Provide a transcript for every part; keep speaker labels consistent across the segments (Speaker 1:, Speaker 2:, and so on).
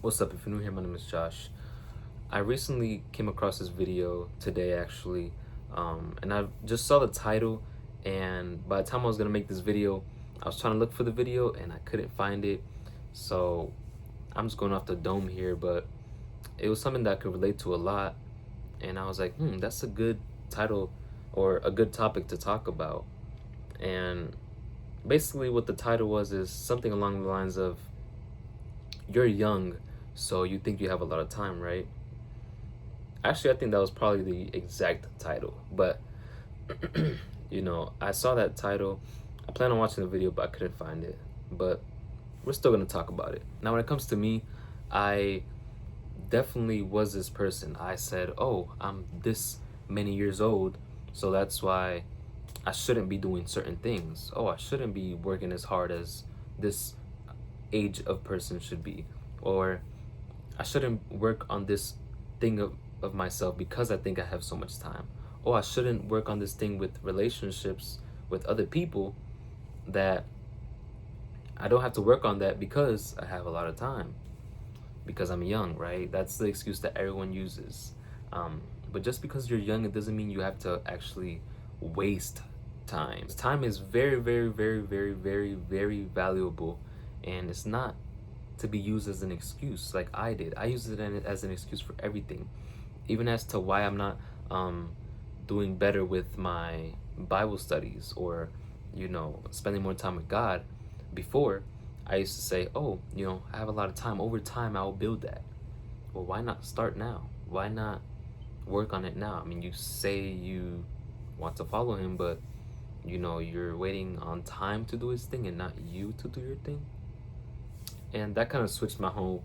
Speaker 1: What's up? If you're new here, my name is Josh. I recently came across this video today, actually, and I just saw the title. And by the time I was gonna make this video, I was trying to look for the video and I couldn't find it. So I'm just going off the dome here, but it was something that I could relate to a lot. And I was like, that's a good title or a good topic to talk about. And basically, what the title was is something along the lines of, you're young, so you think you have a lot of time, right? Actually, I think that was probably the exact title, but I saw that title. I plan on watching the video, but I couldn't find it. But we're still gonna talk about it. Now, when it comes to me, I definitely was this person. I said, oh, I'm this many years old, so that's why I shouldn't be doing certain things. Oh, I shouldn't be working as hard as this age of person should be. Or I shouldn't work on this thing of myself because I think I have so much time. Oh, I shouldn't work on this thing with relationships with other people, that I don't have to work on that because I have a lot of time, because I'm young, right? That's the excuse that everyone uses. But just because you're young, it doesn't mean you have to actually waste time. Time is very, very, very, very, very, very valuable, and it's not to be used as an excuse like I did. I used it as an excuse for everything, even as to why I'm not doing better with my Bible studies, or spending more time with God. Before, I used to say, oh, I have a lot of time. Over time, I'll build that. Well, why not start now? Why not work on it now? I mean, you say you want to follow him, but you're waiting on time to do his thing and not you to do your thing. And that kind of switched my whole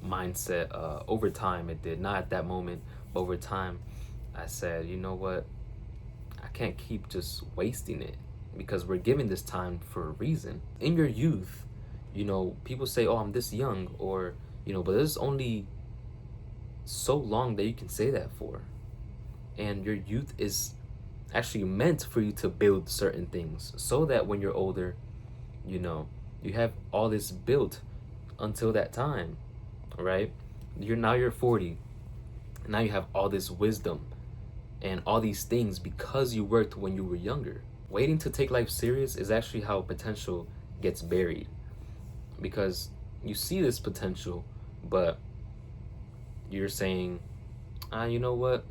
Speaker 1: mindset. Over time, it did. Not at that moment, but over time, I said, you know what? I can't keep just wasting it, because we're given this time for a reason. In your youth, people say, oh, I'm this young, or, but there's only so long that you can say that for. And your youth is actually meant for you to build certain things, so that when you're older, you have all this built until that time, right? You're 40. Now you have all this wisdom and all these things because you worked when you were younger. Waiting to take life serious is actually how potential gets buried, because you see this potential, but you're saying, you know what?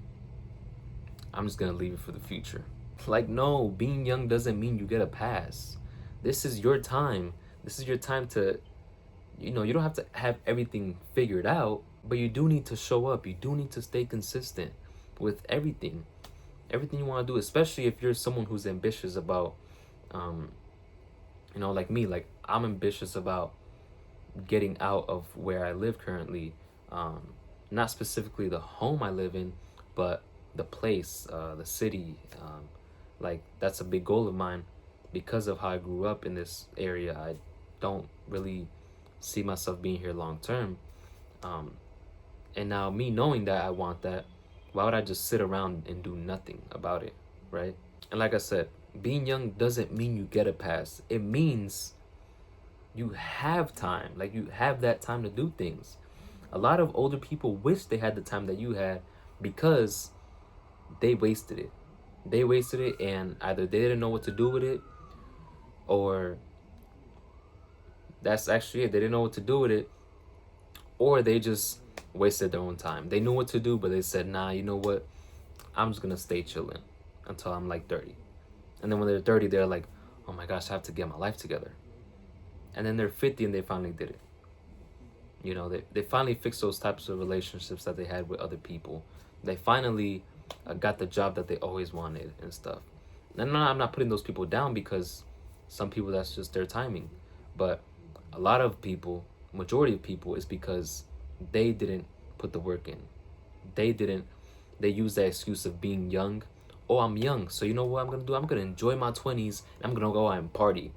Speaker 1: I'm just gonna leave it for the future. Like, no, being young doesn't mean you get a pass. This is your time. This is your time to, you don't have to have everything figured out, but you do need to show up. You do need to stay consistent with everything you want to do, especially if you're someone who's ambitious about, like me. Like, I'm ambitious about getting out of where I live currently. Not specifically the home I live in, but the place, the city. Like, that's a big goal of mine. Because of how I grew up in this area, I don't really see myself being here long term. And now, me knowing that I want that, why would I just sit around and do nothing about it, right? And like I said, being young doesn't mean you get a pass. It means you have time. Like, you have that time to do things. A lot of older people wish they had the time that you had, because they wasted it. They wasted it, and either they didn't know what to do with it, or that's actually it. They didn't know what to do with it, or they just wasted their own time. They knew what to do, but they said, nah, you know what? I'm just gonna stay chilling until I'm like 30. And then when they're 30, they're like, oh my gosh, I have to get my life together. And then they're 50 and they finally did it. They finally fixed those types of relationships that they had with other people. They finally got the job that they always wanted and stuff. And I'm not putting those people down, because some people, that's just their timing. But a lot of people, majority of people, is because they didn't put the work in. They use that excuse of being young. Oh, I'm young, so you know what I'm gonna do? I'm gonna enjoy my 20s, and I'm gonna go out and party.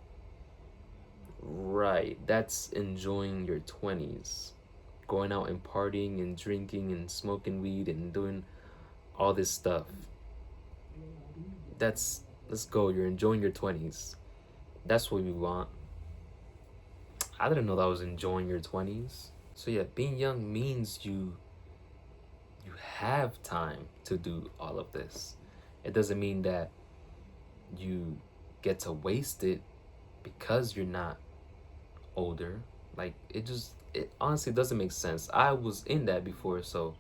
Speaker 1: Right, that's enjoying your 20s. Going out and partying and drinking and smoking weed and doing all this stuff. Let's go. You're enjoying your 20s. That's what we want. I didn't know that was enjoying your 20s. So yeah, being young means you have time to do all of this. It doesn't mean that you get to waste it because you're not older. Like it honestly doesn't make sense. I was in that before, so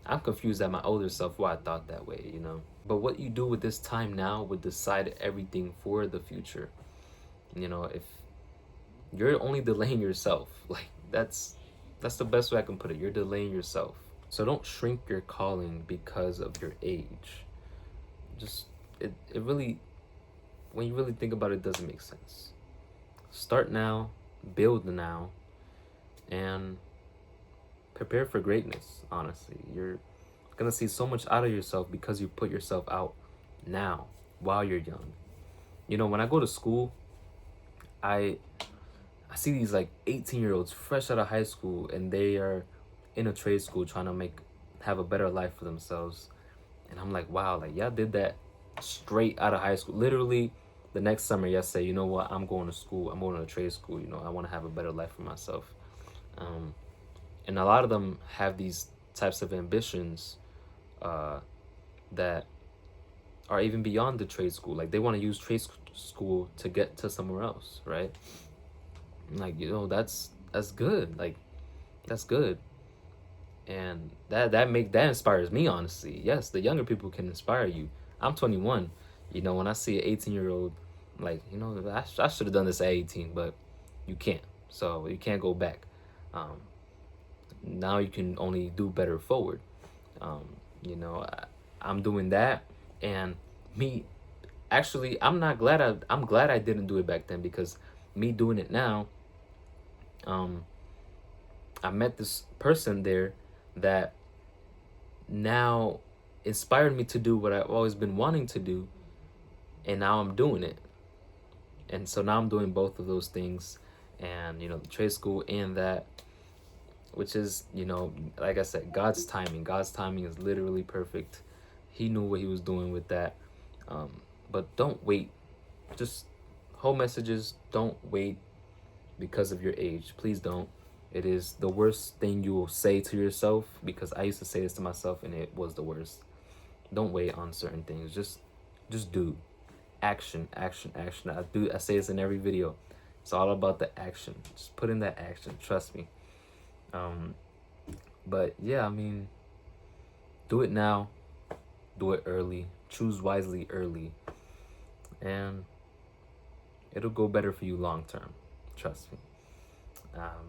Speaker 1: I'm confused at my older self why I thought that way, you know. But what you do with this time now would decide everything for the future. You know, if you're only delaying yourself, like that's the best way I can put it. You're delaying yourself. So don't shrink your calling because of your age. Just it really, when you really think about it, doesn't make sense. Start now, build now, and prepare for greatness. Honestly, you're gonna see so much out of yourself because you put yourself out now while you're young. You know, when I go to school, I I see these like 18-year-olds fresh out of high school, and they are in a trade school trying to have a better life for themselves. And I'm like, wow, like y'all did that straight out of high school. Literally the next summer, y'all say, you know what, I'm going to school, I'm going to a trade school, you know, I want to have a better life for myself. Um, and a lot of them have these types of ambitions uh, that are even beyond the trade school. Like they want to use school to get to somewhere else, right? Like, you know, that's good. Like that's good. And that inspires me, honestly. Yes, the younger people can inspire you. I'm 21. You know, when I see an 18-year-old, like, you know, I should have done this at 18, but you can't. So you can't go back. Um, Now you can only do better forward. Um, you know, I'm doing that, and me, actually, I'm glad I didn't do it back then, because me doing it now, um, I met this person there that now inspired me to do what I've always been wanting to do, and now I'm doing it. And so now I'm doing both of those things, and you know, the trade school and that, which is, you know, like I said, God's timing. God's timing is literally perfect. He knew what he was doing with that. But don't wait. Just whole messages, don't wait because of your age. Please don't. It is the worst thing you will say to yourself, because I used to say this to myself and it was the worst. Don't wait on certain things. Just do. Action, action, action. I say this in every video. It's all about the action. Just put in that action. Trust me. Um, but yeah, I mean, do it now. Do it early. Choose wisely early. And it'll go better for you long term. Trust me.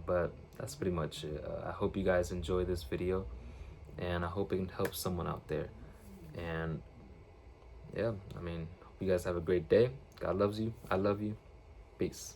Speaker 1: But that's pretty much it. I hope you guys enjoy this video, and I hope it can help someone out there. And yeah, I mean, hope you guys have a great day. God loves you. I love you. Peace.